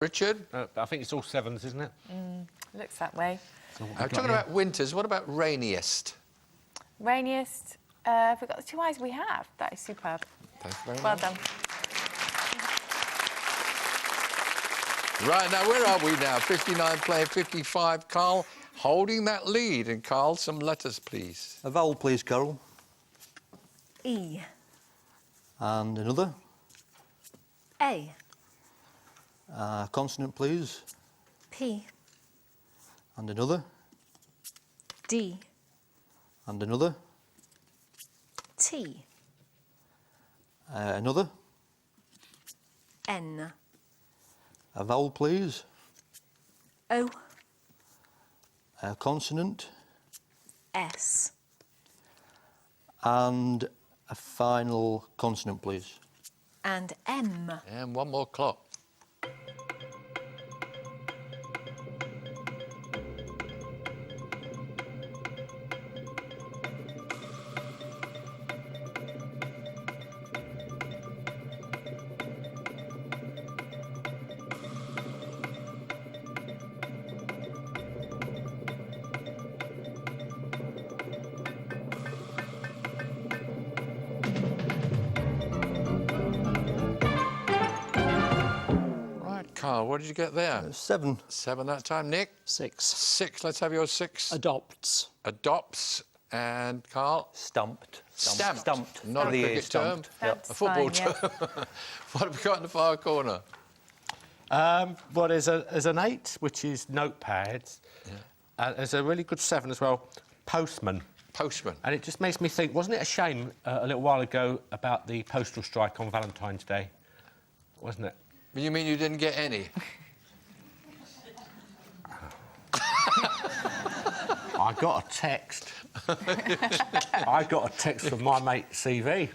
Richard? I think it's all sevens, isn't it? Looks that way. Talking about winters, what about rainiest? Rainiest. We've got the two eyes we have. That is superb. Thank you very Well much. done. Right, now, where are we now? 59 playing 55. Carl holding that lead. And, Carl, some letters, please. A vowel, please, Carol. E. And another. A. Consonant, please. P. And another. D. And another. T. Another. N. A vowel, please. O. A consonant. S. And a final consonant, please. And M. And one more clock. Carl, what did you get there? 7. 7 that time. Nick? 6. 6. Let's have your 6. Adopts. Adopts. And Carl? Stumped. Stamped. Stumped. Not a The cricket term. stumped. Yep. A football Fine, term. What have we got in the far corner? Well, there's an 8, which is notepads. Yeah. There's a really good 7 as well, postman. Postman. And it just makes me think, wasn't it a shame a little while ago about the postal strike on Valentine's Day? Wasn't it? You mean you didn't get any? I got a text. I got a text from my mate CV,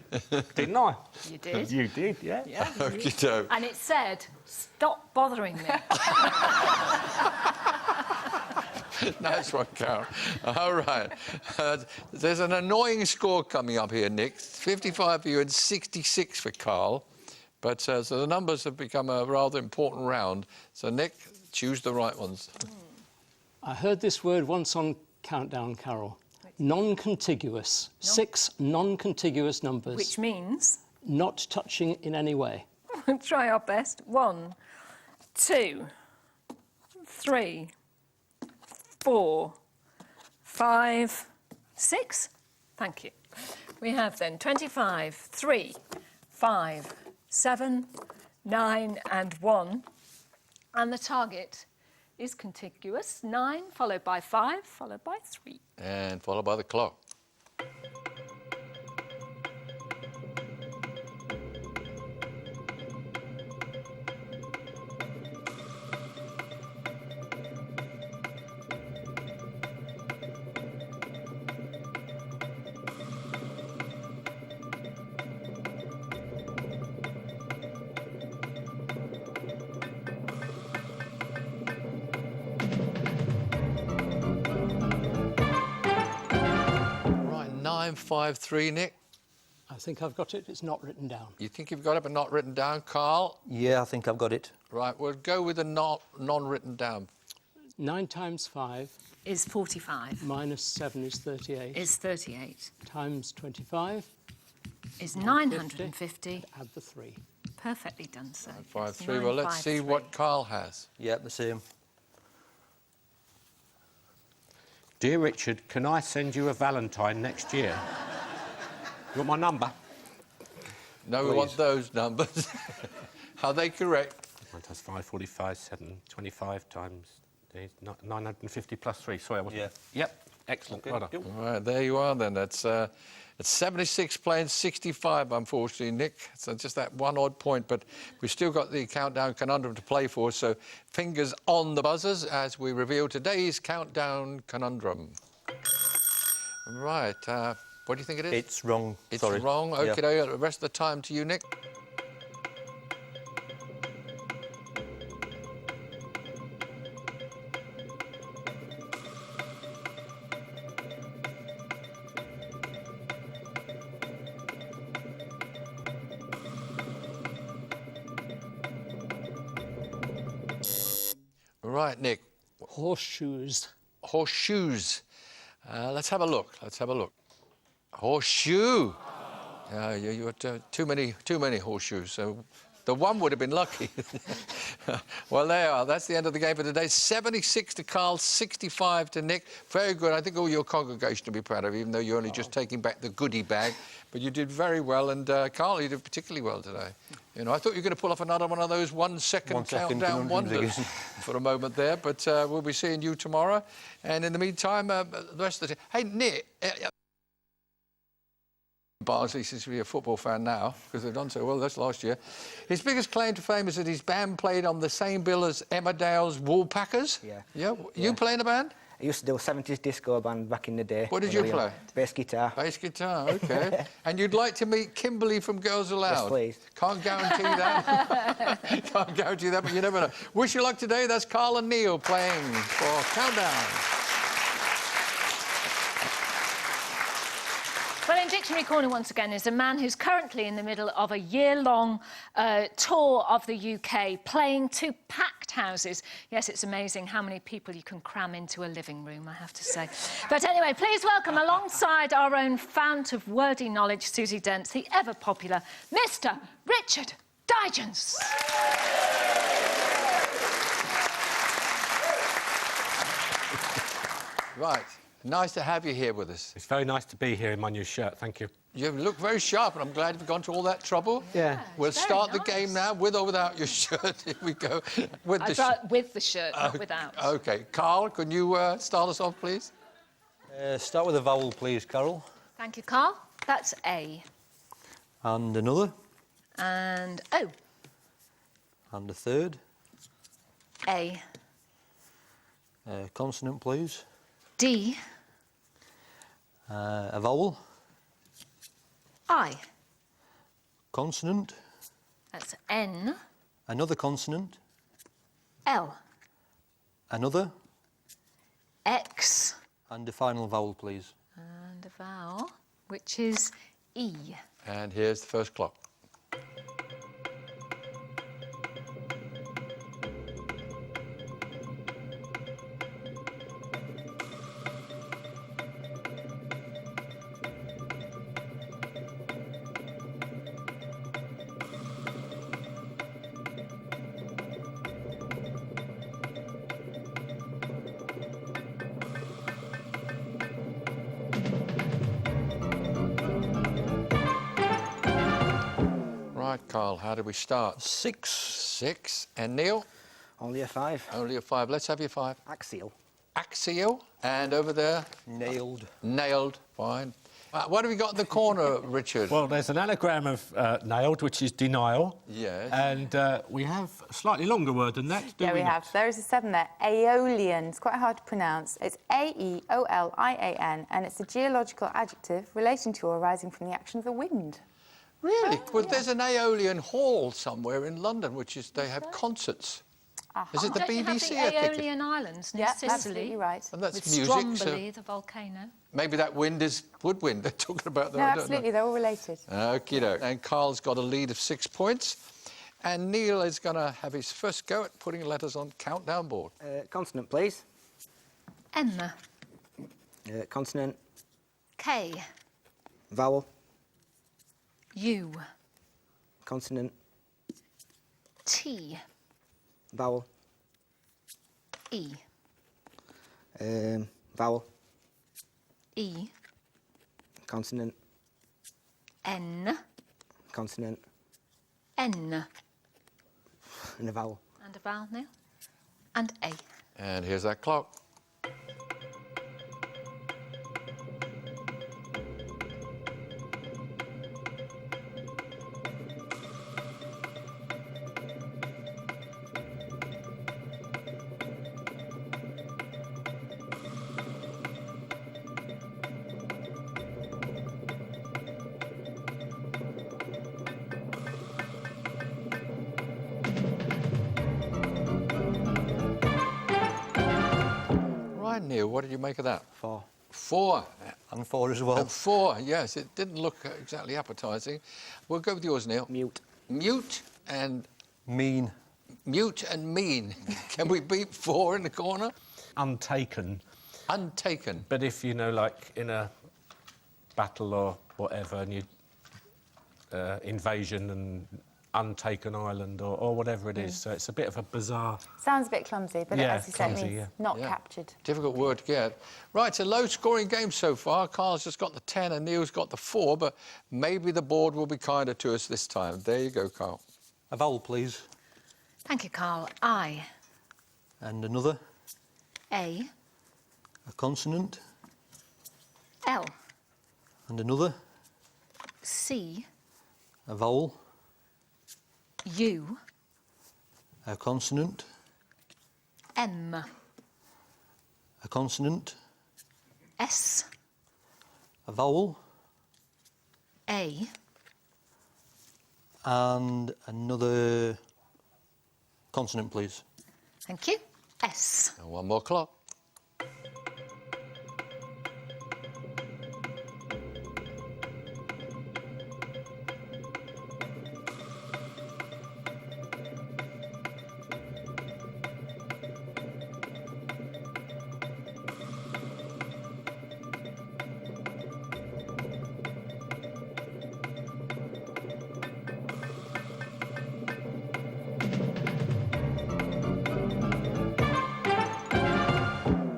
didn't I? You did? You did, yeah. Yeah. Okey-doke. And it said, stop bothering me. Nice one, Carol. All right. There's an annoying score coming up here, Nick. 55 for you and 66 for Carl. But so the numbers have become a rather important round. So, Nick, choose the right ones. I heard this word once on Countdown, Carol. Non-contiguous. 6 non-contiguous numbers. Which means? Not touching in any way. We'll try our best. 1, 2, 3, 4, 5, 6. Thank you. We have then 25, 3, 5, 7, 9 and 1. And the target is contiguous. 9 followed by 5 followed by 3. And followed by the clock. Right, 953, Nick. I think I've got it. It's not written down. You think you've got it but not written down, Carl? Yeah, I think I've got it. Right, we'll go with the non-written down. 9 times 5 Is 45. minus 7 is 38. Is 38. Times 25. Is 950. Add the 3. Perfectly done, sir. 953. Well, let's see what Carl has. Yeah, the same. Dear Richard, can I send you a Valentine next year? You want my number? No, we Please. want those numbers. Are they correct? 1 times 5, 45, 7, 25 times 950 plus 3. Sorry, I wasn't... Yeah. Yep, excellent. Okay. Well done. All right, there you are then. That's 76 playing 65, unfortunately, Nick. So just that one odd point, but we've still got the Countdown Conundrum to play for, so fingers on the buzzers as we reveal today's Countdown Conundrum. Right, what do you think it is? It's wrong. It's Sorry. wrong. Yeah. OK, the rest of the time to you, Nick. Right, Nick. Horseshoes. Horseshoes. Let's have a look. Horseshoe. You had too many horseshoes. So the one would have been lucky. Well, there you are. That's the end of the game for today. 76 to Carl, 65 to Nick. Very good. I think all your congregation will be proud of you, even though you're only just taking back the goodie bag. But you did very well, and Carl, you did particularly well today. You know, I thought you were going to pull off another one of those 1 second countdown wonders for a moment there. But we'll be seeing you tomorrow. And in the meantime, the rest of the... Hey, Nick... Barnsley seems to be a football fan now because they've done so well. That's last year. His biggest claim to fame is that his band played on the same bill as Emmerdale's Woolpackers. Yeah. Yeah. You play in a band? I used to do a 70s disco band back in the day. What did you play? Bass guitar. Bass guitar. Okay. And you'd like to meet Kimberly from Girls Aloud? Yes, please. Can't guarantee that. Can't guarantee that, but you never know. Wish you luck today. That's Carl and Neil playing for Countdown. Well, in Dictionary Corner once again is a man who's currently in the middle of a year-long tour of the UK, playing to packed houses. Yes, it's amazing how many people you can cram into a living room, I have to say. But anyway, please welcome alongside our own fount of wordy knowledge, Susie Dent, the ever-popular Mr. Richard Digance. Right. Nice to have you here with us. It's very nice to be here in my new shirt, thank you. You look very sharp, and I'm glad you've gone to all that trouble. Yeah. We'll very start the nice. game now, with or without your shirt. Here we go. With I the brought with the shirt, not without. OK. Carl, can you start us off, please? Start with a vowel, please, Carol. Thank you, Carl. That's A. And another. And O. And a third. A. Consonant, please. D. A vowel. I. Consonant. That's N. Another consonant. L. Another. X. And a final vowel, please. And a vowel, which is E. And here's the first clock. Right, Carl, how did we start? 6. 6. And Neil? Only a 5. Only a 5. Let's have your 5. Axial. Axial. And over there? Nailed. Nailed. Fine. What have we got in the corner, Richard? Well, there's an anagram of nailed, which is denial. Yes. And we have a slightly longer word than that, do Yeah, we not? have. There is a 7 there. Aeolian. It's quite hard to pronounce. It's A-E-O-L-I-A-N, and it's a geological adjective relating to or arising from the action of the wind. Really? Well, there's an Aeolian Hall somewhere in London, which is they have concerts. Is it the Don't you have BBC? the I think? Aeolian Islands near Yeah, Sicily? absolutely right. And that's With music. Stromboli, So the volcano. maybe that wind is woodwind they're talking about there. No, I don't absolutely. They're all related. know. Okie doke. And Carl's got a lead of 6 points. And Neil is going to have his first go at putting letters on countdown board. Consonant, please. M. Consonant. K. Vowel. U. Consonant. T. Vowel. E. Vowel. E. Consonant. N. Consonant. N. And a vowel. And a vowel, Neil. And A. And here's that clock. Right, Neil, what did you make of that? 4. 4. And 4 as well. And 4, yes, it didn't look exactly appetising. We'll go with yours, Neil. Mute. Mute and Mean. Mute and mean. Can we beat 4 in the corner? Untaken. Untaken. But if, you know, like in a battle or whatever, and you invasion and untaken island or whatever it is, so it's a bit of a bizarre. Sounds a bit clumsy, but Yeah, as you said, it clumsy, means yeah. not Yeah. captured. Difficult word to get. Right, it's a low-scoring game so far. Carl's just got the 10 and Neil's got the 4, but maybe the board will be kinder to us this time. There you go, Carl. A vowel, please. Thank you, Carl. I. And another. A. A consonant. L. And another. C. A vowel. U. A consonant. M. A consonant. S. A vowel. A. And another consonant, please. Thank you. S. And one more clock.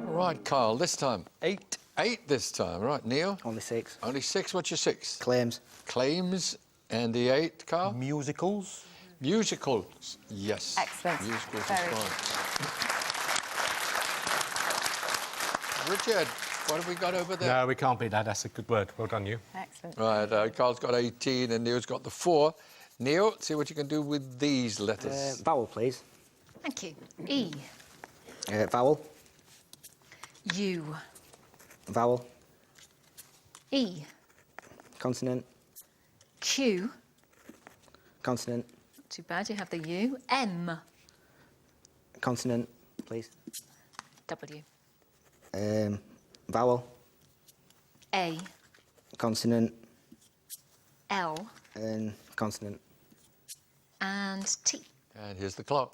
Right, Carl, this time. 8. 8 this time. Right, Neil? Only 6. Only 6. What's your 6? Claims. Claims. And the 8, Carl? Musicals. Musicals. Yes. Excellent. Musicals is Very fine. Richard, what have we got over there? No, we can't beat that. That's a good word. Well done, you. Excellent. Right, Carl's got 18 and Neil's got the 4. Neil, see what you can do with these letters. Vowel, please. Thank you. E. Vowel. U. Vowel. E. Consonant. Q. Consonant. Not too bad, you have the U. M. Consonant, please. W. Vowel. A. Consonant. L. And consonant. And T. And here's the clock.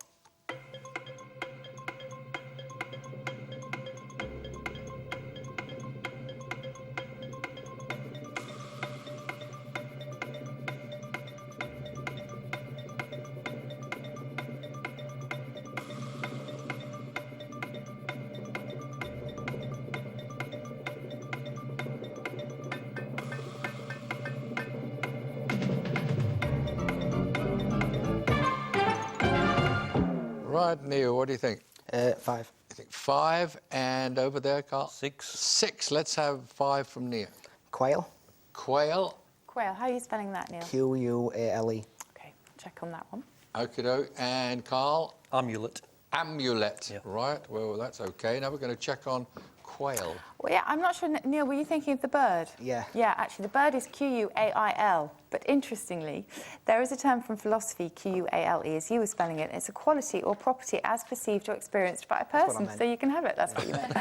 Right, Neil, what do you think? 5. I think 5, and over there, Carl? 6. 6. Let's have 5 from Neil. Quail. Quail. Quail, how are you spelling that, Neil? Quale. OK, check on that one. Okie doke. And Carl? Amulet. Amulet. Yeah. Right, well, that's OK. Now we're going to check on quail. Well, yeah, I'm not sure, Neil, were you thinking of the bird? Yeah. Yeah, actually, the bird is Quail. But interestingly, there is a term from philosophy, Quale, as you were spelling it. It's a quality or property as perceived or experienced by a what I person. meant. So you can have it. That's what you meant.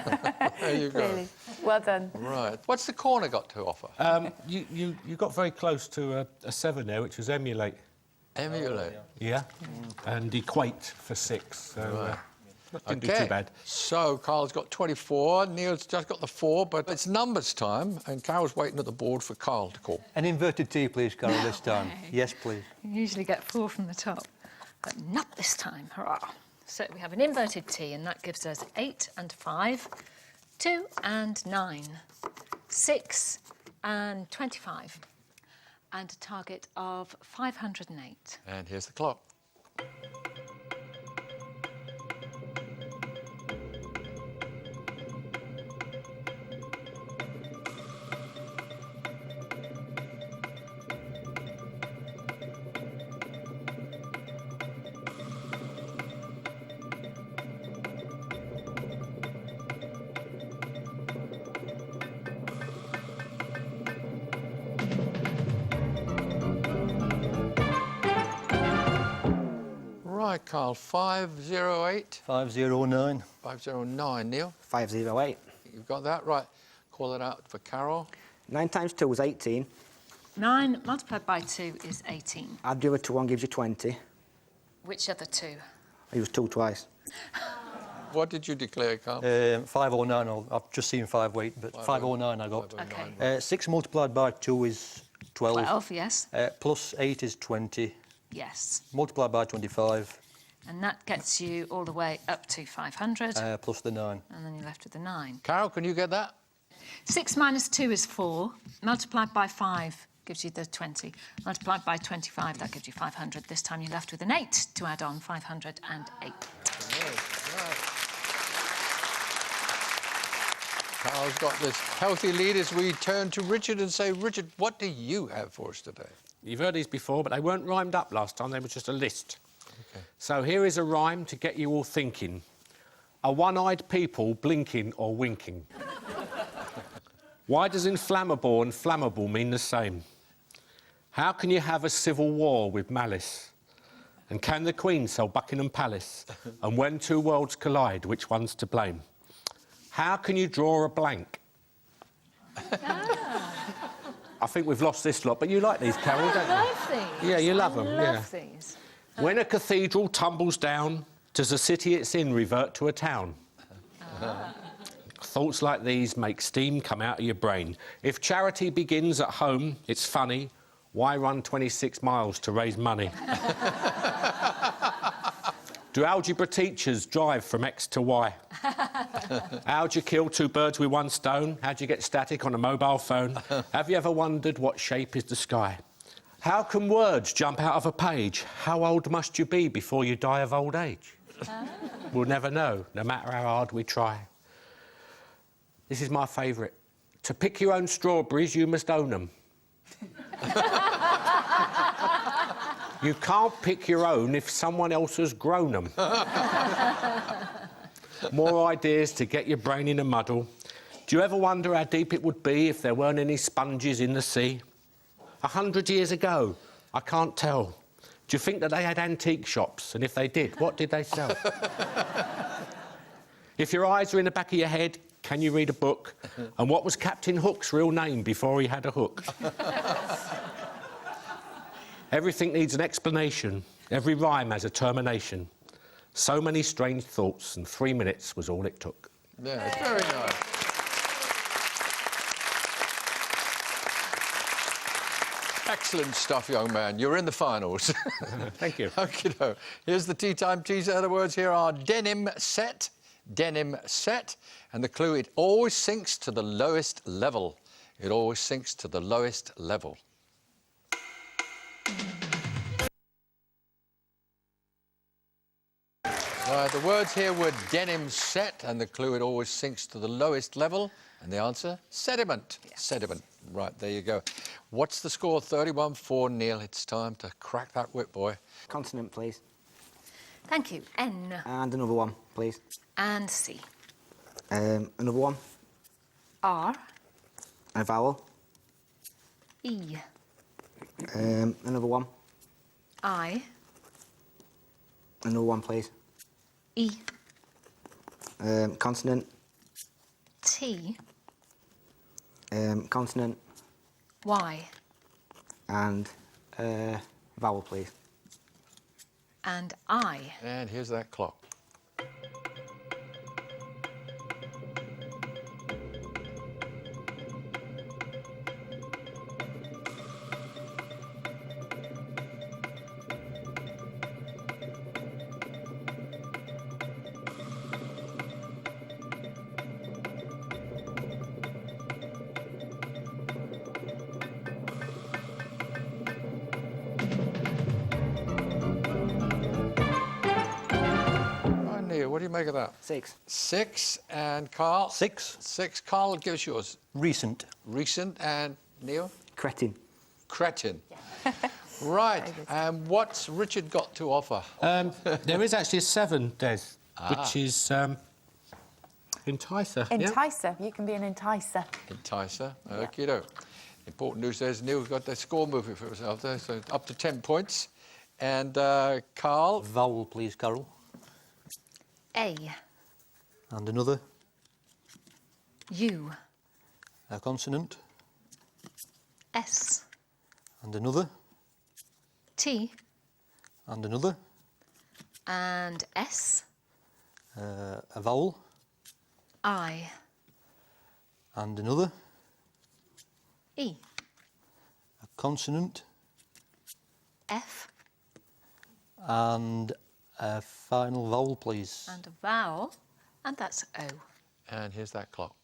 There you go. Clearly. Well done. Right. What's the corner got to offer? You got very close to a 7 there, which was emulate. Emulate. Yeah. And equate for 6. So didn't do too bad. So Carl's got 24, Neil's just got the 4, but it's numbers time, and Carol's waiting at the board for Carl to call. An inverted T, please, Carol, this time. way. Yes, please. You usually get 4 from the top, but not this time. Hurrah. So we have an inverted T, and that gives us 8 and 5, 2 and 9, 6 and 25, and a target of 508. And here's the clock. Right, Carl, 508. 509. 509, Neil. 508. You've got that? Right. Call it out for Carol. 9 times 2 is 18. 9 multiplied by 2 is 18. Add the other 2 1 gives you 20. Which other 2? I used 2 twice. What did you declare, Carl? 509. I've just seen 5 weight, but 509 I got. 509. 6 multiplied by 2 is 12. 12, yes. Plus 8 is 20. Yes. Multiplied by 25. And that gets you all the way up to 500. Plus the 9. And then you're left with the 9. Carol, can you get that? 6 minus 2 is 4. Multiplied by 5 gives you the 20. Multiplied by 25, that gives you 500. This time you're left with an 8 to add on 508. Carl's got this healthy lead as we turn to Richard and say, Richard, what do you have for us today? You've heard these before, but they weren't rhymed up last time. They were just a list. Okay. So here is a rhyme to get you all thinking. A one-eyed people blinking or winking. Why does inflammable and flammable mean the same? How can you have a civil war with malice? And can the Queen sell Buckingham Palace? And when 2 worlds collide, which one's to blame? How can you draw a blank? I think we've lost this lot, but you like these, Carol, don't you? I love these. Yeah, you love them, I love these. When a cathedral tumbles down, does the city it's in revert to a town? Thoughts like these make steam come out of your brain. If charity begins at home, it's funny. Why run 26 miles to raise money? Do algebra teachers drive from X to Y? How'd you kill 2 birds with 1 stone? How'd you get static on a mobile phone? Have you ever wondered what shape is the sky? How can words jump out of a page? How old must you be before you die of old age? We'll never know, no matter how hard we try. This is my favourite. To pick your own strawberries, you must own them. You can't pick your own if someone else has grown them. More ideas to get your brain in a muddle. Do you ever wonder how deep it would be if there weren't any sponges in the sea? 100 years ago, I can't tell. Do you think that they had antique shops? And if they did, what did they sell? If your eyes are in the back of your head, can you read a book? And what was Captain Hook's real name before he had a hook? Everything needs an explanation. Every rhyme has a termination. So many strange thoughts, and 3 minutes was all it took. Yeah, it's very nice. Excellent stuff, young man. You're in the finals. Thank you. Okay, here's the tea time teaser. The words here are denim set, and the clue, it always sinks to the lowest level. It always sinks to the lowest level. The words here were denim set, and the clue, it always sinks to the lowest level. And the answer, sediment. Yes. Sediment. Right, there you go. What's the score? 31-4, Neil. It's time to crack that whip, boy. Consonant, please. Thank you. N. And another one, please. And C. Another one. R. A vowel. E. Another one. I. Another one, please. E. Consonant. T. Consonant. Y. And vowel, please. And I. And here's that clock. What do you make of that? 6. 6, and Carl? 6. 6. Carl, give us yours. Recent. Recent, and Neil? Cretin. Cretin. Right, and what's Richard got to offer? There is actually a 7, Des, which is enticer. Enticer. You can be an enticer. Enticer. Okie doke. Important news there's Neil's got the score moving for himself there, so up to 10 points. And Carl? Vowel, please, Carol. A. And another. U. A consonant. S. And another. T. And another. And S. A vowel. I. And another. E. A consonant. F. And a final vowel, please. And a vowel. And that's O. And here's that clock.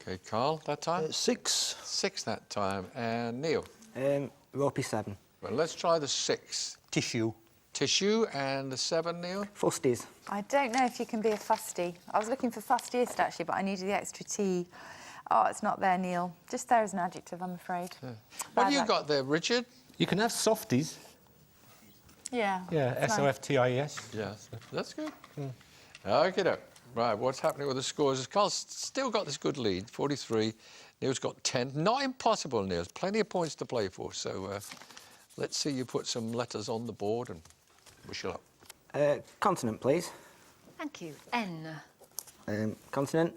Okay, Carl, that time? 6. 6 that time. And Neil? Ropey 7. Well, let's try the 6. Tissue. Tissue and the 7, Neil? Fusties. I don't know if you can be a fusty. I was looking for fustiest, actually, but I needed the extra T. Oh, it's not there, Neil. Just there as an adjective, I'm afraid. What Bad have you luck. got there, Richard? You can have softies. Yeah. Yeah, it's nice. S-O-F-T-I-E-S. Yes, that's good. Okay, right. What's happening with the scores is Carl's still got this good lead, 43. Neil's got 10. Not impossible, Neil. There's plenty of points to play for. So let's see you put some letters on the board and wish you luck. Consonant, please. Thank you. N. Consonant.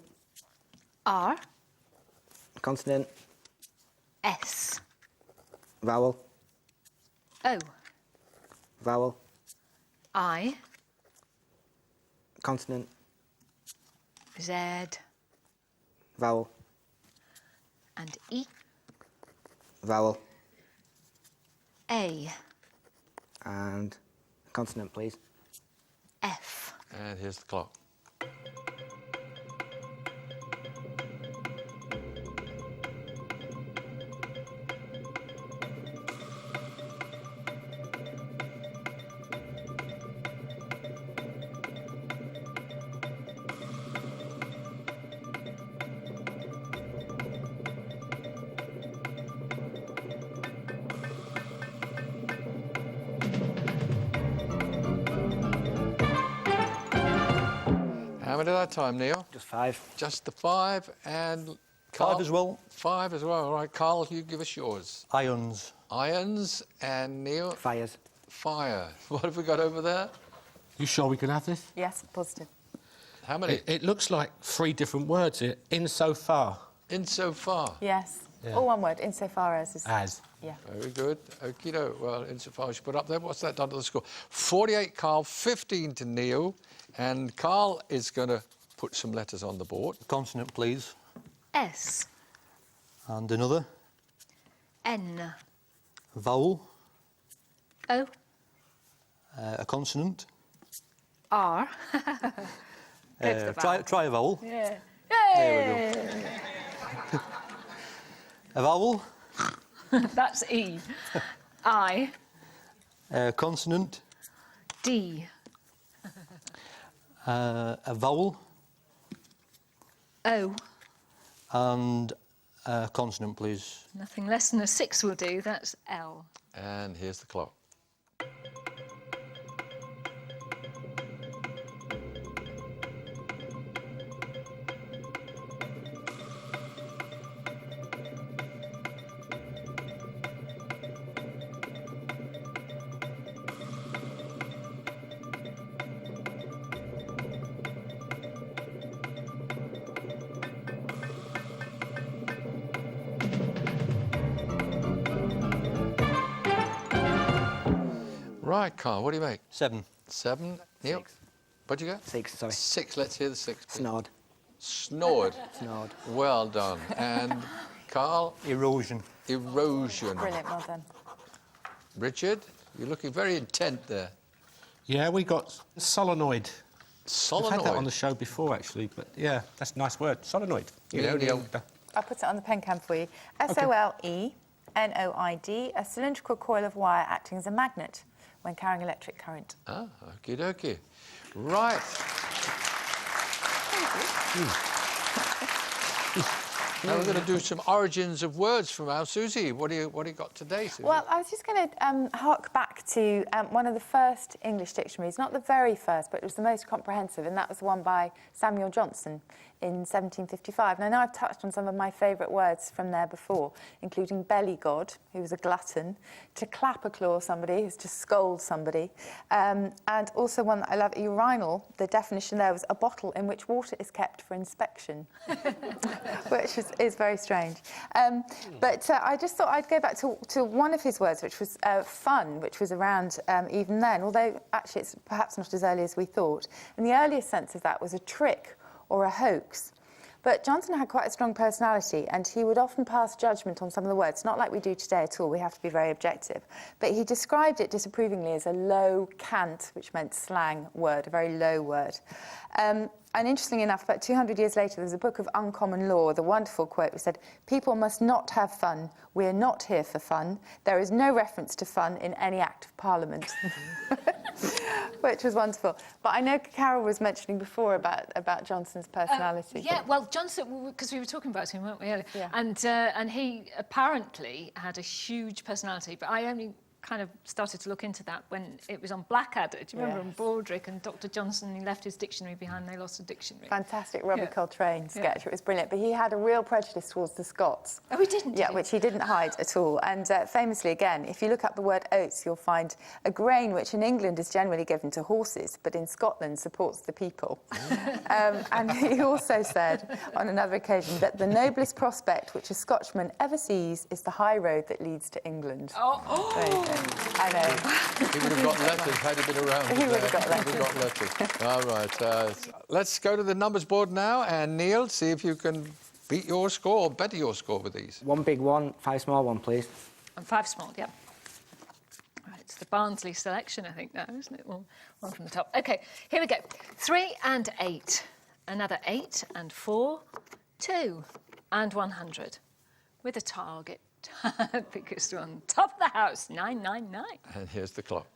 R. Consonant. S. Vowel. O. Vowel. I. Consonant. Z. Vowel. And E. Vowel. A. And consonant, please. F. And here's the clock. How many that time, Neil? Just 5. Just the 5 and... Carl? 5 as well. 5 as well. All right, Carl, you give us yours. Ions. Irons and Neil... Fires. Fire. What have we got over there? You sure we can have this? Yes, positive. How many? It looks like 3 different words here. Insofar Insofar. Yes. Yeah. All one word, insofar as. Is, as. yeah. Very good. Okie doke. Well, insofar as you put up there, what's that done to the score? 48 Carl, 15 to Neil. And Carl is going to put some letters on the board. Consonant, please. S. And another. N. Vowel. O. A consonant. R. Go to the vowel. Try a vowel. Yeah. There we go. A vowel. That's E. I. A consonant. D. A vowel. O. And a consonant, please. Nothing less than a 6 will do. That's L. And here's the clock. Right, Carl, what do you make? 7. 7. Neil? 6. What'd you get? 6, sorry. 6. Let's hear the 6. please. Snored. Snored. Snored. Well done. And Carl? Erosion. Brilliant, Erosion. well done. Richard, you're looking very intent there. Yeah, we got solenoid. Solenoid. We've had that on the show before, actually, but yeah, that's a nice word. Solenoid. You know, Neil. I'll put it on the pen cam for you. SOLENOID, a cylindrical coil of wire acting as a magnet when carrying electric current. Ah, okie dokie. Right. Now we're going to do some origins of words from our Susie. What do you got today, Susie? Well, I was just going to hark back to one of the first English dictionaries, not the very first, but it was the most comprehensive, and that was the one by Samuel Johnson in 1755. And I know I've touched on some of my favourite words from there before, including belly god, who was a glutton, to clap a claw somebody, who's to scold somebody, and also one that I love, urinal. The definition there was a bottle in which water is kept for inspection, which is very strange. But I just thought I'd go back to one of his words, which was fun, which was around even then, although actually it's perhaps not as early as we thought. And the earliest sense of that was a trick or a hoax. But Johnson had quite a strong personality, and he would often pass judgment on some of the words, not like we do today at all. We have to be very objective. But he described it disapprovingly as a low cant, which meant slang word, a very low word. And interestingly enough, about 200 years later, there's a book of uncommon law, the wonderful quote which said, "People must not have fun. We're not here for fun. There is no reference to fun in any act of Parliament." Which was wonderful. But I know Carol was mentioning before about Johnson's personality. Yeah, well, Johnson, because we were talking about him, weren't we, earlier? Yeah. And he apparently had a huge personality, but I only kind of started to look into that when it was on Blackadder. Do you remember on Baldrick and Dr. Johnson, he left his dictionary behind, they lost a dictionary. Fantastic Robert Coltrane sketch, it was brilliant. But he had a real prejudice towards the Scots. Oh, he didn't? Yeah, which he didn't hide at all. And famously, again, if you look up the word oats, you'll find a grain which in England is generally given to horses, but in Scotland supports the people. And he also said on another occasion that the noblest prospect which a Scotchman ever sees is the high road that leads to England. There you go. I know. He would have got letters had he been around. He would have got He would have got letters. All right. Let's go to the numbers board now, and Neil, see if you can beat your score or better your score with these. 1 big one, 5 small one, please. And 5 small, yeah. Right, it's the Barnsley selection, I think, now, isn't it? One from the top. OK, here we go. 3 and 8. Another 8 and 4. 2 and 100. With a target. Biggest one. Top of the house, 999. And here's the clock.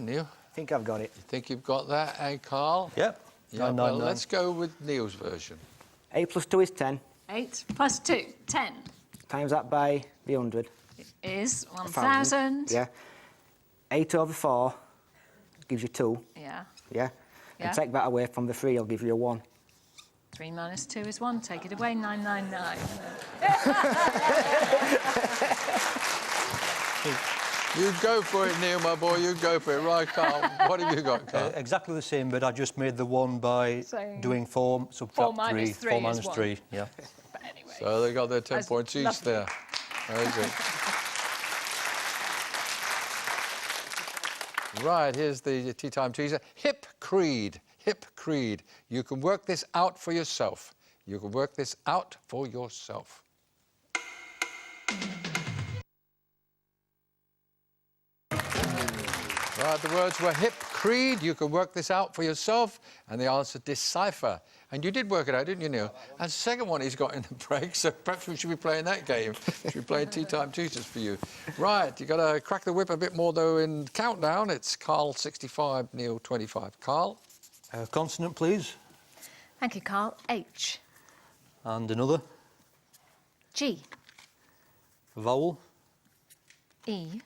Neil. I think I've got it. You think you've got that, eh, Carl? Yep. Yeah, 999. well, let's go with Neil's version. 8 plus 2 is 10. 8 plus 2, 10. Times that by the 100. Is 1,000. Yeah. 8 over 4 gives you 2. Yeah. Yeah. Yeah. And take that away from the 3, I'll give you a 1. 3 minus 2 is 1. Take it away, 999. You go for it, Neil, my boy. You go for it. Right, Carl. What have you got, Carl? Exactly the same, but I just made the one by Same. doing 4, subtract 4 minus 3. 3 4 is minus 1. 3, yeah. But anyway. So they got their 10 That's points each lovely. there. Very good. Right, here's the tea time teaser. Hip creed. Hip creed. You can work this out for yourself. You can work this out for yourself. Right, the words were hip creed. You can work this out for yourself. And the answer, decipher. And you did work it out, didn't you, Neil? And the second one he's got in the break, so perhaps we should be playing that game. Should be playing tea time teachers for you. Right, you've got to crack the whip a bit more, though, in countdown. It's Carl 65, Neil 25. Carl? Consonant, please. Thank you, Carl. H. And another. G. Vowel. E.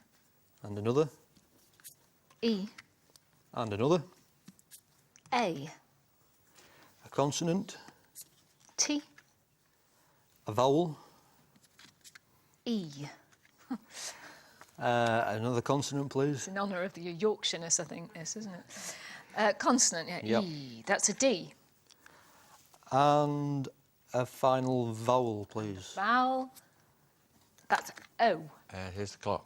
And another. E. And another. A. A consonant. T. A vowel. E. Another consonant, please. It's in honour of the Yorkshireness, I think, this, isn't it? Consonant, yeah. Yep. E. That's a D. And a final vowel, please. Vowel. That's O. And here's the clock.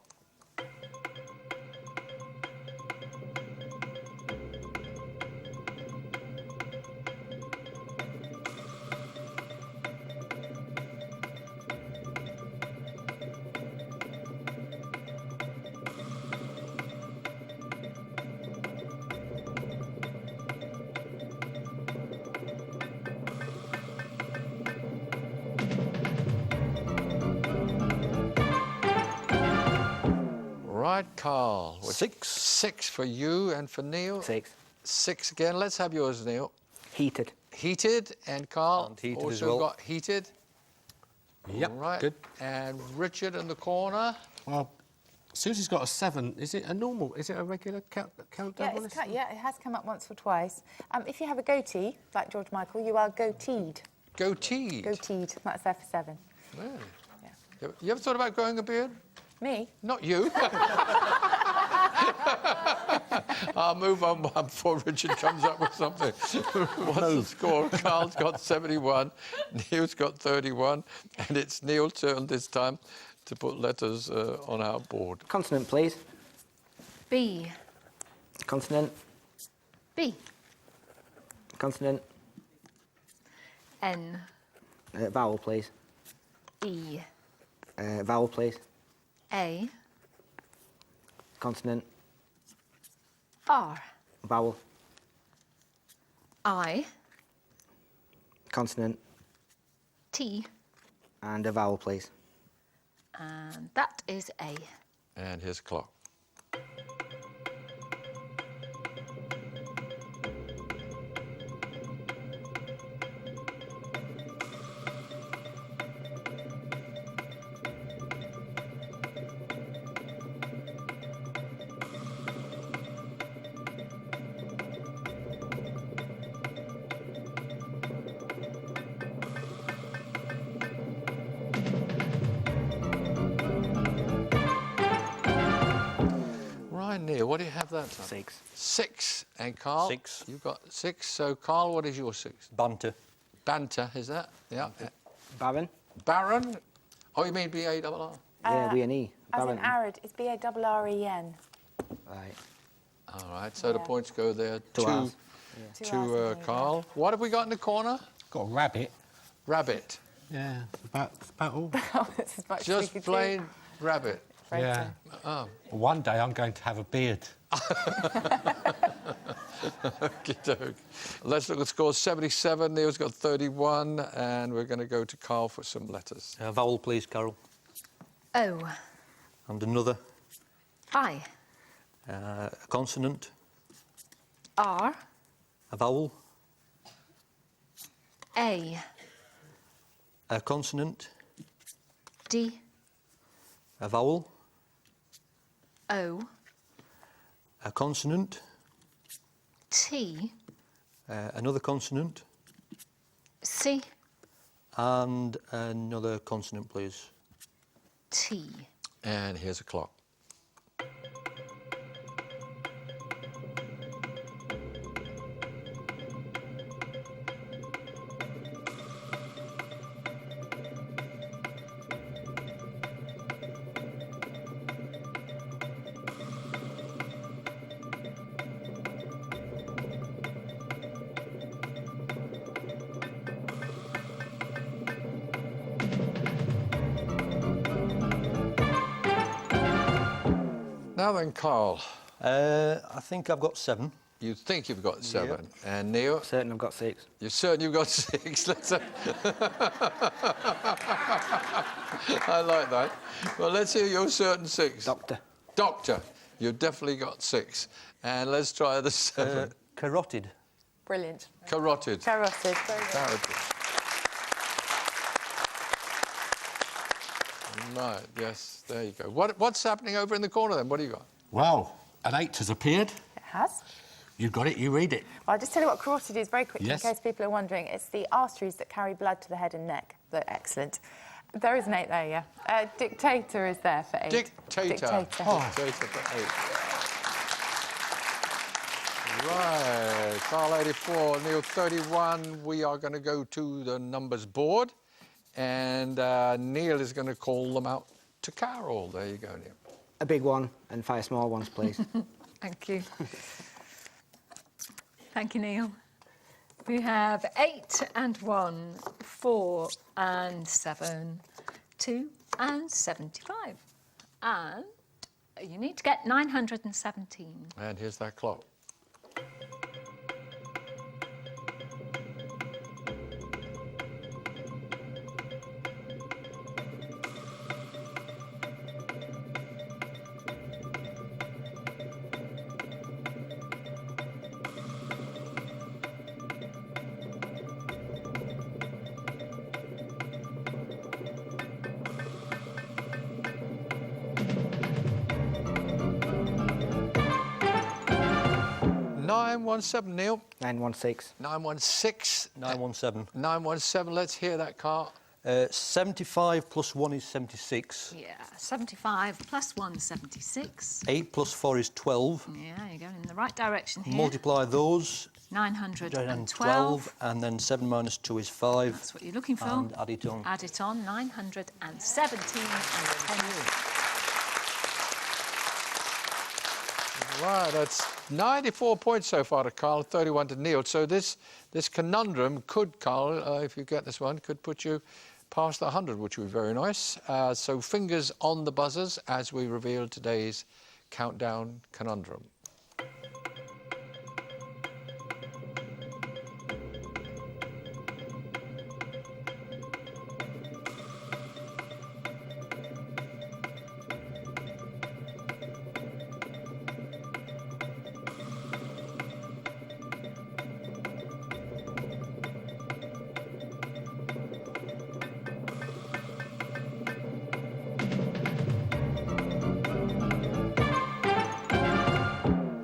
Carl. 6. 6 for you and for Neil. 6. 6 again. Let's have yours, Neil. Heated. Heated, and Carl And heated also as well. got heated. Yep, Right. good. And Richard in the corner. Well, Susie's got a 7. Is it a normal? Is it a regular countdown? Yeah, on it's this? it has come up once or twice. If you have a goatee, like George Michael, you are goateed. Goateed. Goateed. That's there for 7. Really? Yeah. You ever thought about growing a beard? Me? Not you. I'll move on before Richard comes up with something. What's the score? Carl's got 71, Neil's got 31, and it's Neil's turn this time to put letters on our board. Consonant, please. B. Consonant. B. Consonant. N. Vowel, please. E. Vowel, please. A. Consonant. R. Vowel. I. Consonant. T. And a vowel, please. And that is A. And here's the clock. Neil, what do you have that time? 6. 6. And Carl? 6. You've got 6. So, Carl, what is your 6? Banter. Banter, is that? Yeah. Baron. Baron? Oh, you mean B-A-R-R? Yeah, B-N-E. As in Baron. arid, it's B-A-R-R-E-N. Right. All right, so the Yeah. points go there To us. Two to R's and an E, Carl. What have we got in the corner? Got a rabbit. Rabbit. Yeah, about all. Oh, that's as much as we Just could plain rabbit. do. Afraid Yeah. so. Oh, One day I'm going to have a beard. okey-doke. Let's look at the scores. 77, Neil's got 31, and we're going to go to Carl for some letters. Vowel, please, Carol. O. And another. I. A consonant. R. A vowel. A. A consonant. D. A vowel. O. A consonant. T. Another consonant. C. And another consonant, please. T. And here's a clock. Now then, Carl, I think I've got 7. you think you've got 7. And Neil, Certain I've got 6. you're certain you've got 6. Let's I like that. Well, let's hear your certain 6. Doctor. Doctor, you've definitely got 6. And let's try the 7. Carotid. Brilliant. Carotid. Carotid. Very good. Carotid. Right, yes, there you go. What's happening over in the corner then? What do you got? Well, an 8 has appeared. It has. You got it, you read it. Well, I'll just tell you what carotid is very quickly, Yes. in case people are wondering. It's the arteries that carry blood to the head and neck. They're excellent. There is an 8 there, yeah. Dictator is there for 8. Dictator. Dictator. Dictator for 8. Right, Carl 84, Neil 31. We are going to go to the numbers board, and Neil is going to call them out to Carol. There you go, Neil. A big one and 5 small ones, please. Thank you. Thank you, Neil. We have 8 and 1, 4 and 7, 2 and 75. And you need to get 917. And here's that clock. 917, Neil. 916. 916. 917. 917, let's hear that, Carl. 75 plus 1 is 76. Yeah, 75 plus 1, 76. 8 plus 4 is 12. Yeah, you're going in the right direction here. Multiply those. 912. And then 7 minus 2 is 5. That's what you're looking for. And add it on. Add it on, 917 and 10. Right, that's 94 points so far to Carl, 31 to Neil. So this conundrum could, Carl, if you get this one, could put you past the 100, which would be very nice. So fingers on the buzzers as we reveal today's countdown conundrum.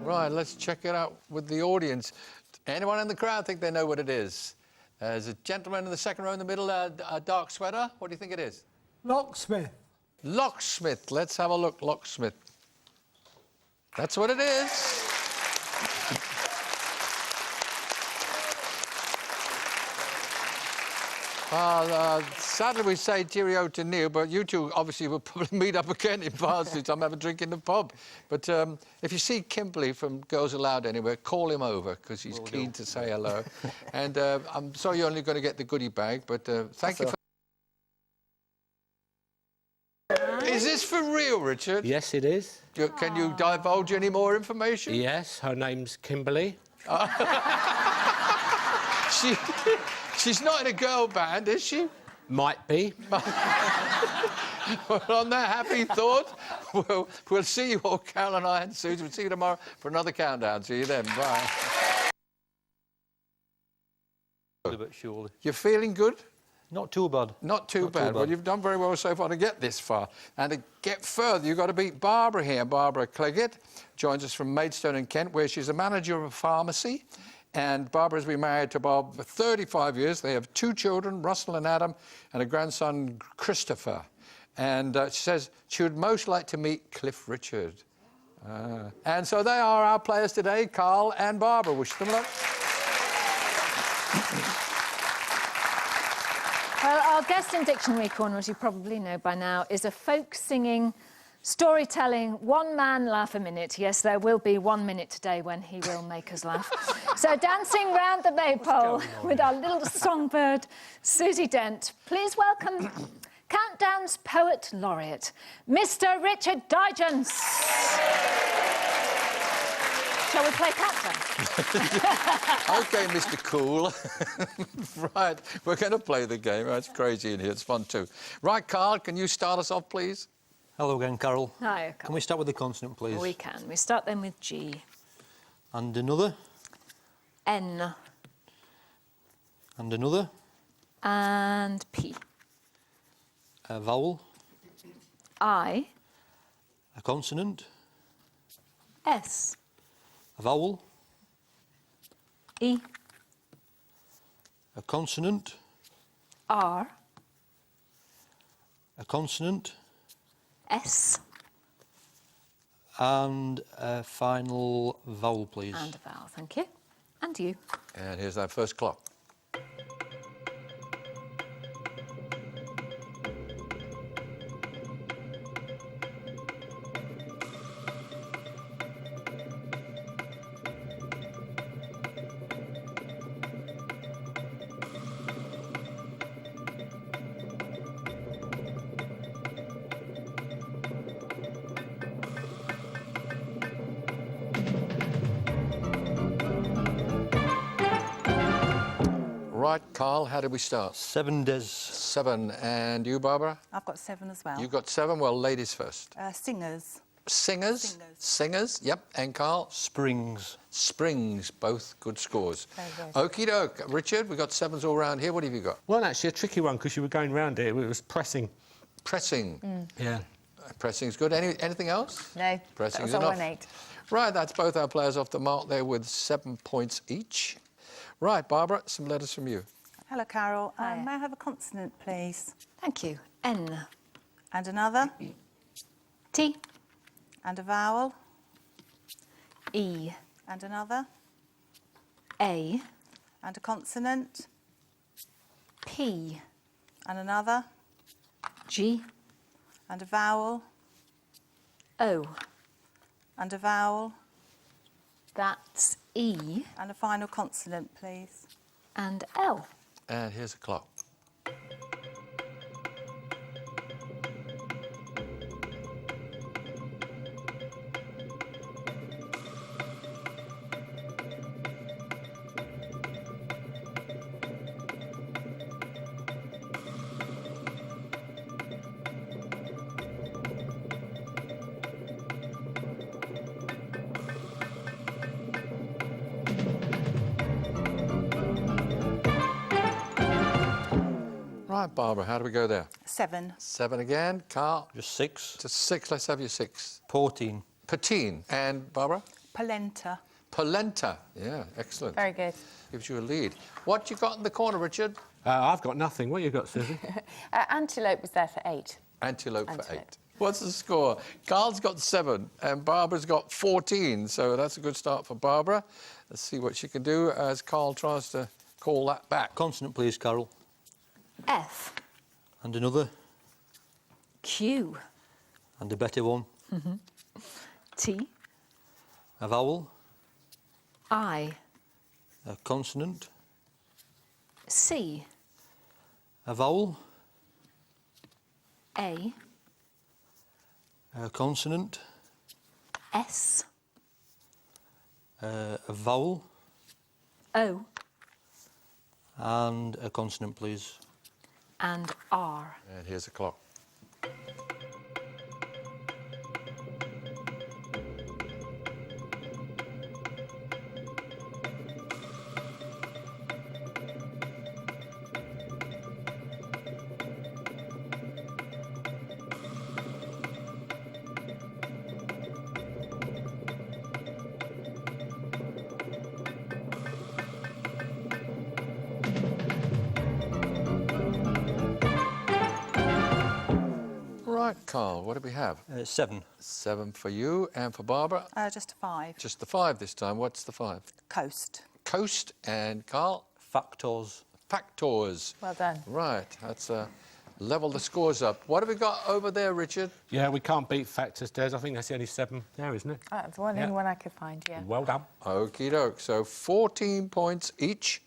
Right, let's check it out with the audience. Anyone in the crowd think they know what it is? There's a gentleman in the second row in the middle, a dark sweater. What do you think it is? Locksmith. Locksmith. Let's have a look, locksmith. That's what it is. Sadly, we say cheerio to Neil, but you two obviously will probably meet up again in Barnsley time, have a drink in the pub. But if you see Kimberley from Girls Aloud anywhere, call him over, because he's keen to say hello. And I'm sorry you're only going to get the goodie bag, but thank you for... Is this for real, Richard? Yes, it is. Can you divulge any more information? Yes, her name's Kimberley. She's not in a girl band, is she? Might be. Well, on that happy thought, we'll see you all, Carol and I and Susie. We'll see you tomorrow for another countdown. See you then. Bye. But surely. You're feeling good? Not too bad. Not too bad. Well, you've done very well so far to get this far. And to get further, you've got to beat Barbara here. Barbara Cleggett joins us from Maidstone in Kent, where she's a manager of a pharmacy. And Barbara's been married to Bob for 35 years. They have 2 children, Russell and Adam, and a grandson, Christopher. And she says she would most like to meet Cliff Richard. And so they are our players today, Carl and Barbara. Wish them luck. Well, our guest in Dictionary Corner, as you probably know by now, is a folk singing, storytelling, one-man laugh a minute. Yes, there will be 1 minute today when he will make us laugh. So dancing round the maypole with our little songbird, Susie Dent. Please welcome Countdown's Poet Laureate, Mr. Richard Digance. Shall we play Countdown? OK, Mr. Cool. Right, we're going to play the game. Oh, it's crazy in here. It's fun too. Right, Carl, can you start us off, please? Hello again, Carol. Hi, Can we start with the consonant, please? We can. We start then with G. And another. N. And another. And P. A vowel. I. A consonant. S. A vowel. E. A consonant. R. A consonant. S. And a final vowel, please. And a vowel, thank you. And you. And here's our first clock. Right, Carl, how did we start? 7 des. 7. And you, Barbara? I've got 7 as well. You got 7. Well, ladies first. Singers. Singers? Singers. Singers, yep. And Carl? Springs. Springs, both good scores. Very good. Okie doke. Richard, we've got 7s all round here. What have you got? Well, actually, a tricky one, because you were going round it. It was pressing. Pressing. Yeah. Pressing's good. Anything else? No, Pressing's that was a enough. 1-8. Right, that's both our players off the mark there with 7 points each. Right, Barbara, some letters from you. Hello, Carol. Hiya. May I have a consonant, please? Thank you. N. And another? T. And a vowel? E. And another? A. And a consonant? P. And another? G. And a vowel? O. And a vowel? That's E. And a final consonant, please. And L. And here's a clock. Right, Barbara, how do we go there? 7. 7 again. Carl? Just 6. To 6. Let's have your 6. 14. Patine. And Barbara? Polenta. Polenta. Yeah, excellent. Very good. Gives you a lead. What you got in the corner, Richard? I've got nothing. What you got, Susie? Antelope was there for 8. Antelope for Antelope. 8. What's the score? Carl's got 7 and Barbara's got 14, so that's a good start for Barbara. Let's see what she can do as Carl tries to call that back. Consonant, please, Carol. F. And another. Q. And a better one. T. A vowel. I. A consonant. C. A vowel. A. A consonant. S. A vowel. O. And a consonant, please. And R. And here's the clock. Right, Carl, what do we have? 7. 7 for you and for Barbara. Just a 5. Just the 5 this time. What's the 5? Coast. Coast and Carl. Factors. Factors. Well done. Right, that's level the scores up. What have we got over there, Richard? Yeah, we can't beat factors, Des. I think that's the only 7 there, isn't it? That's the only one I could find, yeah. Well done. Okie doke. So 14 points each.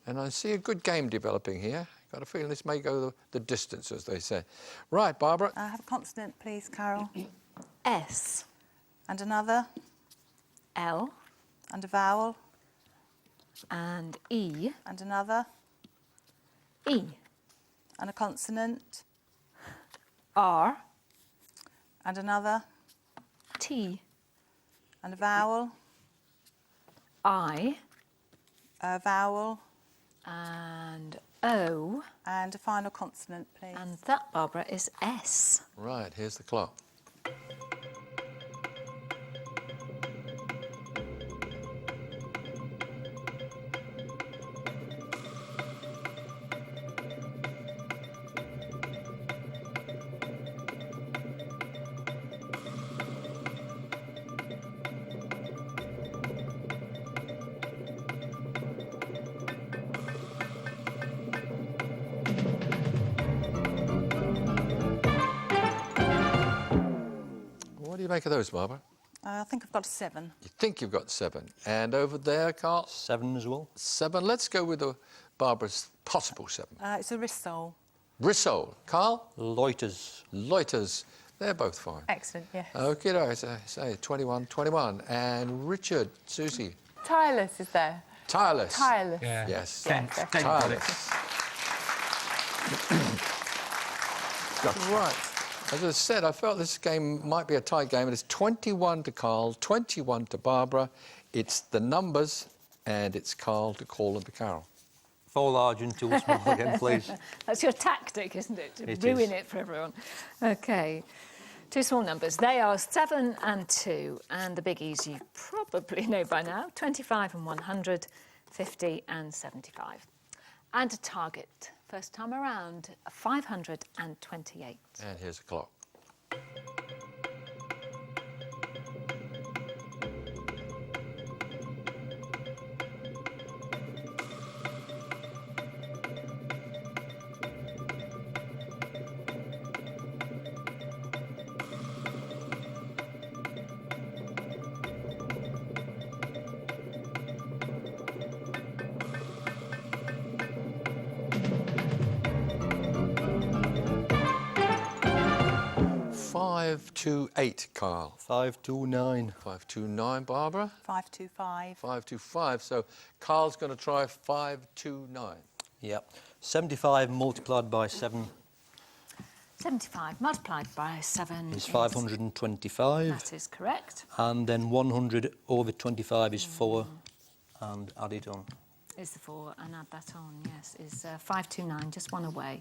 And I see a good game developing here. Got a feeling this may go the distance, as they say. Right, Barbara. Have a consonant, please, Carol. S. And another? L. And a vowel? And E. And another? E. And a consonant? R. And another? T. And a vowel? I. A vowel? And O. And a final consonant, please. And that, Barbara, is S. Right, here's the clock. What do you make of those, Barbara? I think I've got a 7. You think you've got 7. And over there, Carl? 7 as well. 7. Let's go with Barbara's possible 7. It's a rissole. Rissole. Carl? Loiters. Loiters. They're both fine. Excellent, yes. Okay, no, say 21, 21. And Richard, Susie? Tireless is there. Tireless. Tireless. Yeah. Yes. Yes, Ten got it. Tireless. Right. As I said, I felt this game might be a tight game. It is 21 to Carl, 21 to Barbara. It's the numbers, and it's Carl to call them to Carol. 4 large and 2 small again, please. That's your tactic, isn't it? To It ruin is. it for everyone. OK. Two small numbers. They are 7 and 2, and the biggies you probably know by now, 25 and 100, 50 and 75. And a target, first time around, 528. And here's the clock. Five to 8, Carl. 529. 529, Barbara. 525. 525. So Carl's going to try 529. Yep. 75 multiplied by 7 75 multiplied by 7 is 525. That is correct. And then 100 over 25 is 4. And add it on. Is the 4, and add that on, yes, is 529, just one away.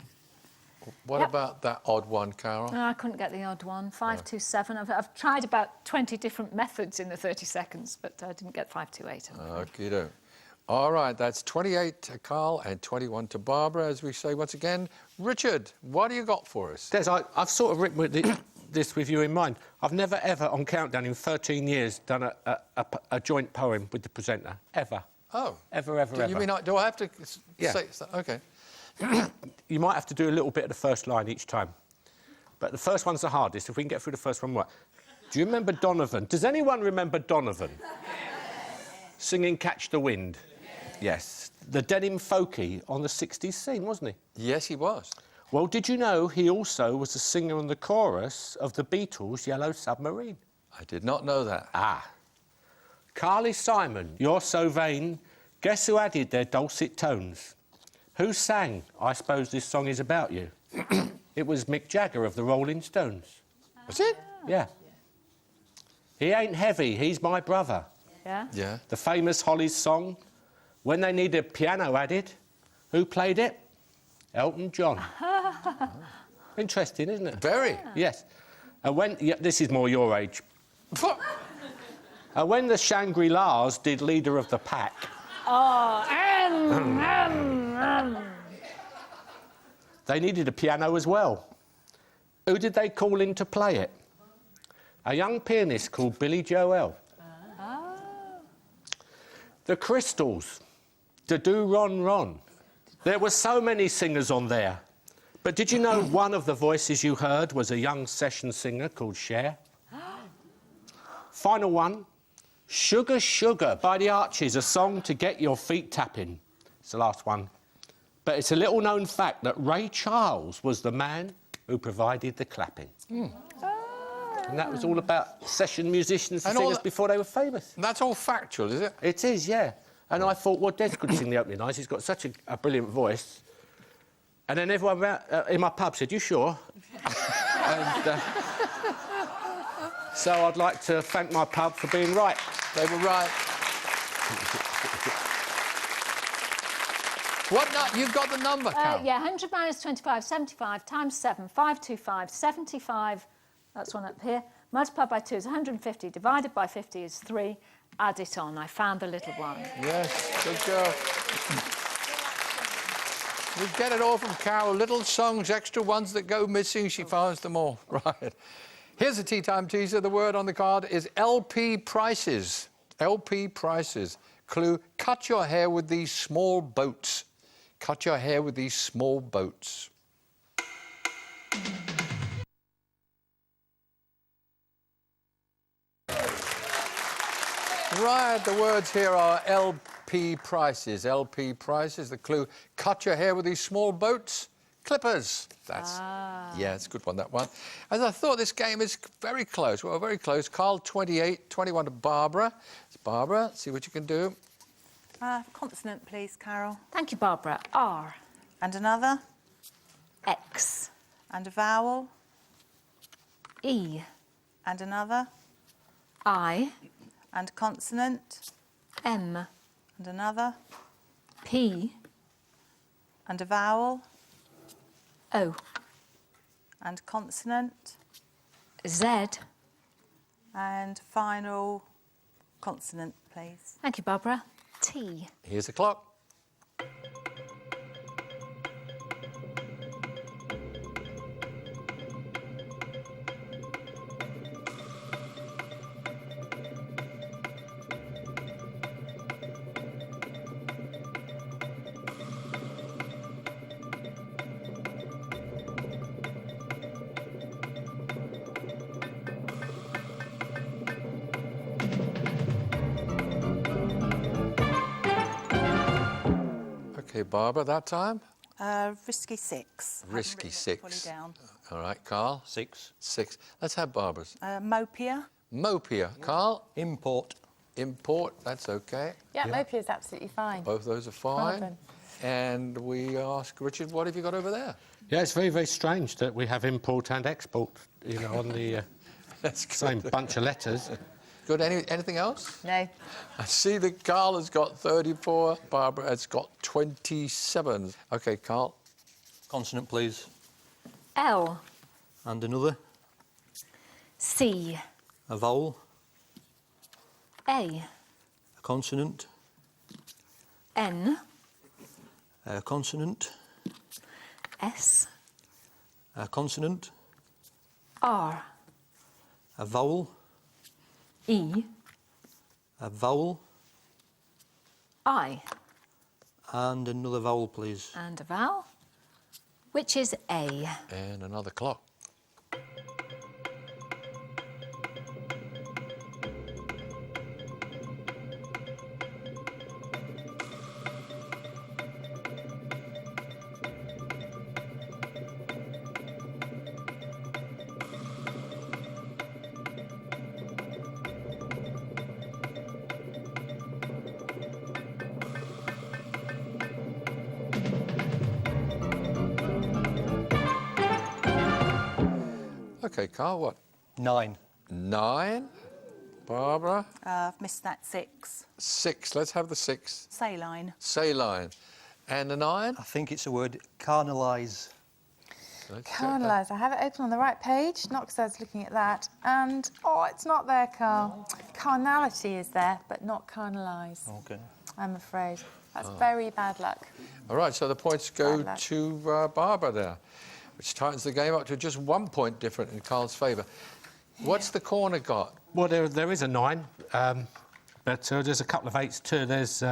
What Yep. about that odd one, Carol? No, I couldn't get the odd one. 527. I've tried about 20 different methods in the 30 seconds, but I didn't get 528. Okie doke. All right, that's 28 to Carl and 21 to Barbara, as we say once again. Richard, what do you got for us? Des, I've sort of written this with you in mind. I've never, ever, on Countdown in 13 years, done a joint poem with the presenter. Ever. Oh. Ever, ever, Do ever. you mean, do I have to Yeah. say so? OK. You might have to do a little bit of the first line each time. But the first one's the hardest, if we can get through the first one right. Do you remember Donovan? Does anyone remember Donovan? Singing Catch the Wind? Yes. The denim folkie on the 60s scene, wasn't he? Yes, he was. Well, did you know he also was a singer on the chorus of the Beatles' Yellow Submarine? I did not know that. Ah. Carly Simon, You're So Vain. Guess who added their dulcet tones? Who sang I Suppose This Song Is About You? It was Mick Jagger of the Rolling Stones. Was it? Yeah. He ain't heavy, he's my brother. Yeah? Yeah. The famous Hollies song. When they needed a piano added, who played it? Elton John. Interesting, isn't it? Very. Yes. And when... Yeah, this is more your age. And when the Shangri-Las did Leader of the Pack... They needed a piano as well. Who did they call in to play it? A young pianist called Billy Joel. The Crystals. Do Ron Ron. There were so many singers on there. But did you know one of the voices you heard was a young session singer called Cher? Final one. Sugar Sugar by the Archies, a song to get your feet tapping. It's the last one. But it's a little-known fact that Ray Charles was the man who provided the clapping. And that was all about session musicians and And all singers that- before they were famous. That's all factual, is it? It is, yeah. And I thought, well, Des could sing the opening lines. He's got such a brilliant voice. And then everyone in my pub said, you sure? And, so I'd like to thank my pub for being right. They were right. What? You've got the number, Carol. Yeah, 100 minus 25, 75 times 7, 525, 75. That's one up here. Multiplied by 2 is 150. Divided by 50 is 3. Add it on. I found the little one. Yes, good girl. We get it all from Carol. Little songs, extra ones that go missing. She finds them all. Right. Here's a tea time teaser. The word on the card is LP prices. LP prices. Clue, cut your hair with these small boats. Cut your hair with these small boats. Right, the words here are LP prices. LP prices. The clue, cut your hair with these small boats. Clippers. That's... Yeah, it's a good one, that one. As I thought, this game is very close. Well, very close. Carl, 28, 21 to Barbara. It's Barbara, see what you can do. Consonant, please, Carol. Thank you, Barbara. R. And another. X. And a vowel. E. And another. I. And consonant. M. And another. P. And a vowel. O. And consonant. Z. And final consonant, please. Thank you, Barbara. T. Here's the clock. Okay, Barbara, that time? Risky 6. Risky Fully 6. down. All right, Carl? 6. 6. Let's have Barbara's. Mopia. Mopia. Carl? Import. Import, that's okay. Yeah, Mopia is absolutely fine. Both those are Well fine. done. And we ask Richard, what have you got over there? Yeah, it's very, very strange that we have import and export, you know, on the That's good. same bunch of letters. Good. Anything else? No. I see that Carl has got 34. Barbara has got 27. Okay, Carl. Consonant, please. L. And another. C. A vowel. A. A consonant. N. A consonant. S. A consonant. R. A vowel. E. A vowel. I. And another vowel, please. And a vowel, which is A. And another clock. Okay, Carl, what? 9. 9. Barbara? I've missed that 6. 6. Let's have the 6. Saline. Saline. And the 9? I think it's a word. Carnalise. Let's check that. Carnalise. I have it open on the right page, not because I was looking at that. And, oh, it's not there, Carl. Carnality is there, but not carnalise, Okay. I'm afraid. That's very bad luck. All right, so the points go Bad luck. to Barbara there, which tightens the game up to just 1 point different in Carl's favour. What's the corner got? Well, there is a 9, but there's a couple of 8s too. There's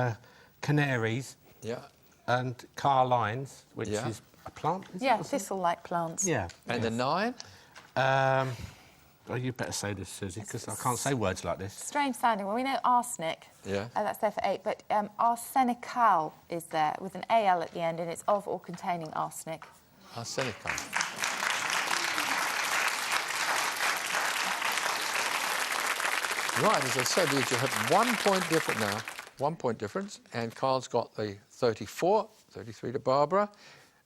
canaries Yeah. and carlines, which Yeah. is a plant. Is Yeah, it? thistle-like plants. Yeah. And the 9? Well, you better say this, Susie, because I can't say words like this. Strange sounding. Well, we know arsenic. Yeah. That's there for 8, but arsenical is there with an AL at the end, and it's of or containing arsenic. Arsenical. Right, as I said, you have 1 point different now. 1 point difference. And Carl's got the 34, 33 to Barbara.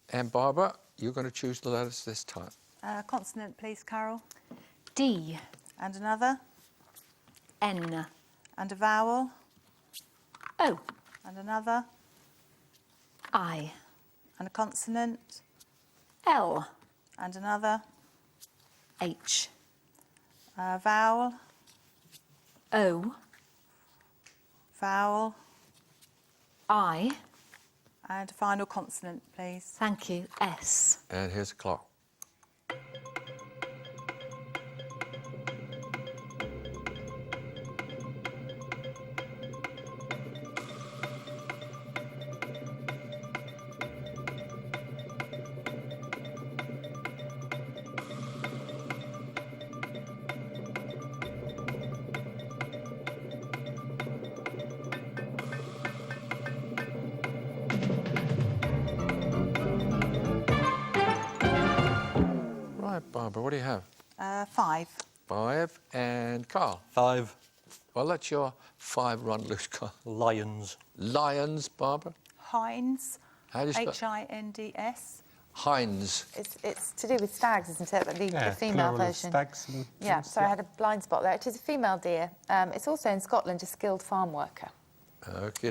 And Barbara, you're going to choose the letters this time. Consonant, please, Carol. D. And another. N. And a vowel. O. And another. I. And a consonant. L. And another. H. A vowel. O. Vowel. I. And a final consonant, please. Thank you. S. And here's the clock. Right, Barbara, what do you have? 5. 5. And Carl? 5. Well, let your 5 run loose, Carl. Lions. Lions, Barbara? Hinds. How do you spell Hinds. Heinz. It's to do with stags, isn't it? But the female plural of version. stags and Yeah, things, so I had a blind spot there. It is a female deer. It's also in Scotland a skilled farm worker. Okay,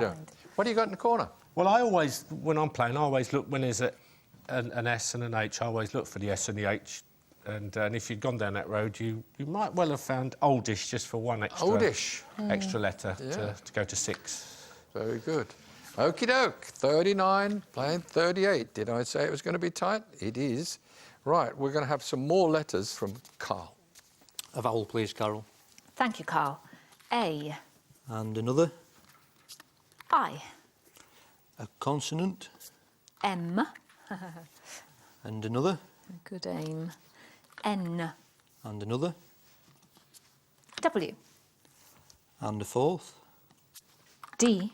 what do you got in the corner? Well, I always, when I'm playing, I always look, when there's an S and an H, I always look for the S and the H And if you'd gone down that road, you might well have found oldish just for one extra letter to go to 6. Very good. Okie doke. 39 playing 38. Did I say it was going to be tight? It is. Right, we're going to have some more letters from Carl. A vowel, please, Carol. Thank you, Carl. A. And another. I. A consonant. M. And another. Good aim. N. And another. W. And a fourth. D.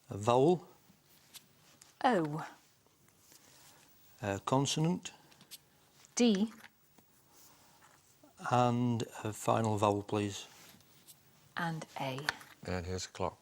A vowel. O. A consonant. D. And a final vowel, please. And A. And here's the clock.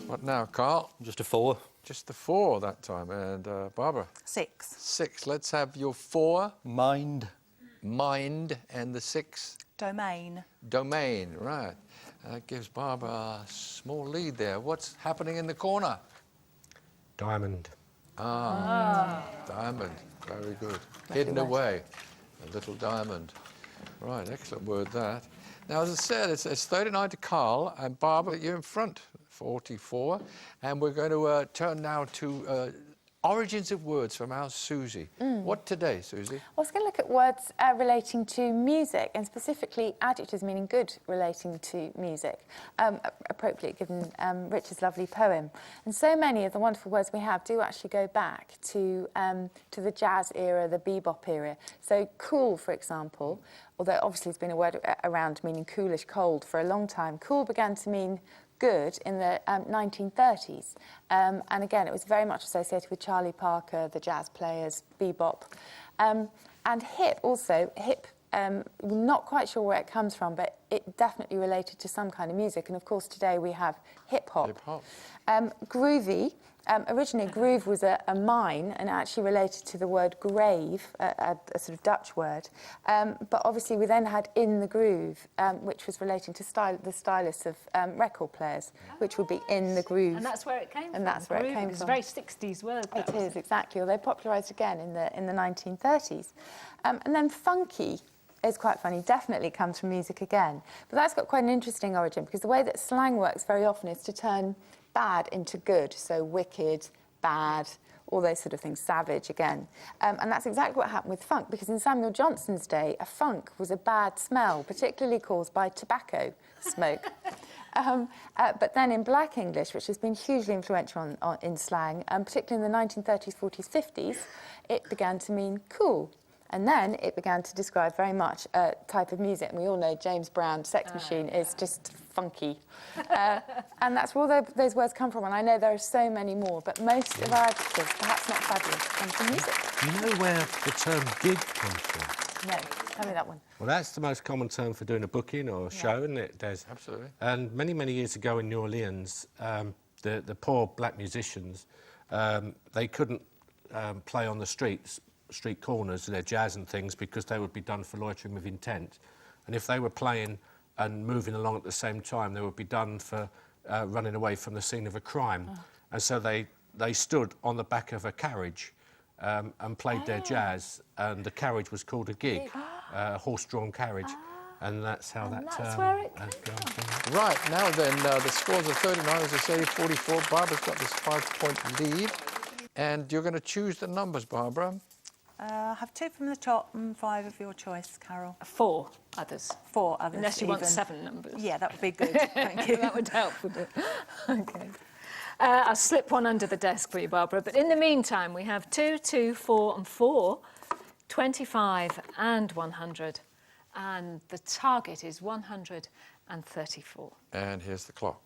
What now, Carl? Just a 4. Just the 4 that time. And Barbara? 6. 6. Let's have your 4. Mind. Mind. And the 6. Domain. Domain. Right. That gives Barbara a small lead there. What's happening in the corner? Diamond. Diamond. Very good. Hidden away. A little diamond. Right. Excellent word, that. Now, as I said, it's 39 to Carl, and Barbara, you're in front, 44. And we're going to turn now to origins of words from our Susie. What today, Susie? I was going to look at words relating to music, and specifically adjectives meaning good relating to music, appropriately given Richard's lovely poem. And so many of the wonderful words we have do actually go back to the jazz era, the bebop era. So cool, for example, although obviously it's been a word around meaning coolish, cold for a long time, cool began to mean good in the 1930s. And again, it was very much associated with Charlie Parker, the jazz players, bebop. And hip also, we're not quite sure where it comes from, but it definitely related to some kind of music. And of course, today we have hip-hop. Hip-hop. Groovy. Originally, groove was a mine and actually related to the word grave, a sort of Dutch word. But obviously, we then had in the groove, which was relating to the stylus of record players, which would be in the groove. And that's where it came from. And that's where it came It's a from. very 60s word. It is, exactly. Although popularised again in the 1930s. And then funky is quite funny, definitely comes from music again. But that's got quite an interesting origin, because the way that slang works very often is to turn bad into good, so wicked, bad, all those sort of things, savage again. And that's exactly what happened with funk, because in Samuel Johnson's day, a funk was a bad smell, particularly caused by tobacco smoke. But then in Black English, which has been hugely influential in slang, particularly in the 1930s, 40s, 50s, it began to mean cool. And then it began to describe very much a type of music. And we all know James Brown's Sex Machine is just funky. And that's where all those words come from. And I know there are so many more, but most of our adjectives, perhaps not fabulous, come from music. Do you know where the term gig comes from? No, tell me that one. Well, that's the most common term for doing a booking or a show, isn't it, Des? Absolutely. And many, many years ago in New Orleans, the poor black musicians, they couldn't play on the street corners, their jazz and things, because they would be done for loitering with intent. And if they were playing and moving along at the same time, they would be done for running away from the scene of a crime. And so they stood on the back of a carriage and played their jazz, and the carriage was called a gig, a horse-drawn carriage. And that's how that that's term where it has came gone from. Right, now then, the scores are 39, as I say, 44. Barbara's got this 5-point lead. And you're going to choose the numbers, Barbara. Have 2 from the top and 5 of your choice, Carol. 4 others. 4 others. Unless you want even. 7 numbers. Yeah, that would be good. Thank you. That would help, would it? OK. I'll slip one under the desk for you, Barbara. But in the meantime, we have 2, 2, 4 and 4, 25 and 100. And the target is 134. And here's the clock.